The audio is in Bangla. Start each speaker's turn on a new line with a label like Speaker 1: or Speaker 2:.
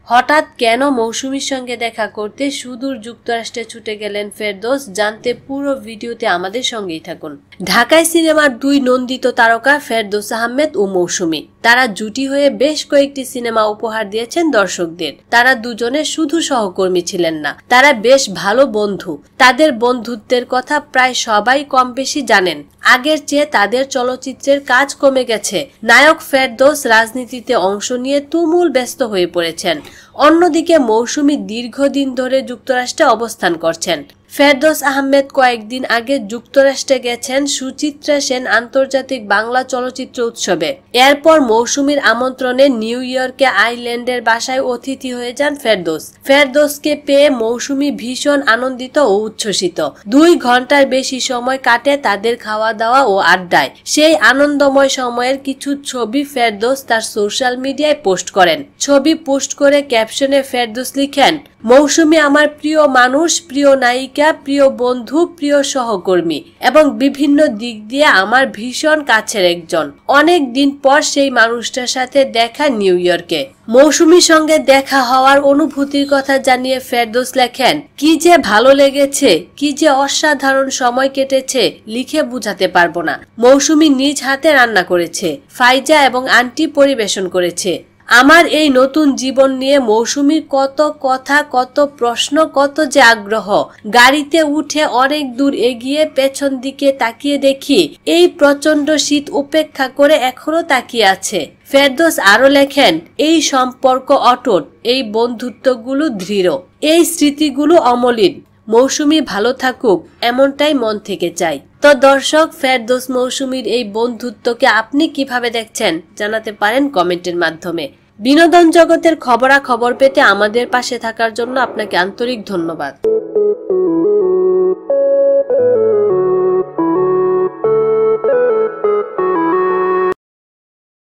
Speaker 1: হঠাৎ কেন মৌসুমীর সঙ্গে দেখা করতে সুদূর যুক্তরাষ্ট্রে ছুটে গেলেন ফেরদৌস, জানতে পুরো ভিডিওতে আমাদের সঙ্গেই থাকুন। ঢাকায় সিনেমার দুই নন্দিত তারকা ফেরদৌস আহমেদ ও মৌসুমী, তারা জুটি হয়ে বেশ কয়েকটি সিনেমা উপহার দিয়েছেন দর্শকদের। তারা দুজনে শুধু সহকর্মী ছিলেন না, তারা বেশ ভালো বন্ধু। তাদের বন্ধুত্বের কথা প্রায় সবাই কম বেশি জানেন। আগের চেয়ে তাদের চলচ্চিত্রের কাজ কমে গেছে। নায়ক ফেরদৌস রাজনীতিতে অংশ নিয়ে তুমুল ব্যস্ত হয়ে পড়েছেন। অন্যদিকে মৌসুমী দীর্ঘদিন ধরে যুক্তরাষ্ট্রে অবস্থান করছেন। ফেরদৌস আহমেদ কয়েকদিন আগে যুক্তরাষ্ট্রে গেছেন সুচিত্রা সেন আন্তর্জাতিক বাংলা চলচ্চিত্র উৎসবে। এরপর মৌসুমীর আমন্ত্রণে নিউ ইয়র্কে আইল্যান্ডের বাসায় অতিথি হয়ে যান ফেরদৌস। ফেরদৌসকে পেয়ে মৌসুমী ভীষণ আনন্দিত ও উচ্ছ্বসিত। 2 ঘন্টার বেশি সময় কাটে তাদের খাওয়া দাওয়া ও আড্ডায়। সেই আনন্দময় সময়ের কিছু ছবি ফেরদৌস তার সোশ্যাল মিডিয়ায় পোস্ট করেন। ছবি পোস্ট করে ক্যাপশনে ফেরদৌস লিখেন, মৌসুমী আমার প্রিয় মানুষ, প্রিয় নায়িকা, প্রিয় বন্ধু, প্রিয় সহকর্মী এবং বিভিন্ন দিক দিয়ে আমার ভীষণ কাছের একজন। অনেক দিন পর সেই মানুষটার সাথে দেখা নিউ ইয়র্কে। মৌসুমীর সঙ্গে দেখা হওয়ার অনুভূতির কথা জানিয়ে ফেরদৌস লেখেন, কি যে ভালো লেগেছে, কি যে অসাধারণ সময় কেটেছে, লিখে বুঝাতে পারবো না। মৌসুমী নিজ হাতে রান্না করেছে, ফাইজা এবং আন্টি পরিবেশন করেছে। আমার এই নতুন জীবন নিয়ে মৌসুমীর কত কথা, কত প্রশ্ন, কত যে আগ্রহ। গাড়িতে উঠে অনেক দূর এগিয়ে পেছন দিকে তাকিয়ে দেখি এই প্রচন্ড শীত উপেক্ষা করে এখনো তাকিয়ে আছে। ফেরদৌস আরো লেখেন, এই সম্পর্ক অটুট, এই বন্ধুত্বগুলো দৃঢ়, এই স্মৃতিগুলো অমলিন। মৌসুমী ভালো থাকুক, এমনটাই মন থেকে চাই। তো দর্শক, ফেরদৌস মৌসুমীর এই বন্ধুত্বকে আপনি কিভাবে দেখছেন জানাতে পারেন কমেন্টের মাধ্যমে। বিনোদন জগতের খবরাখবর পেতে আমাদের পাশে থাকার জন্য আপনাকে আন্তরিক ধন্যবাদ।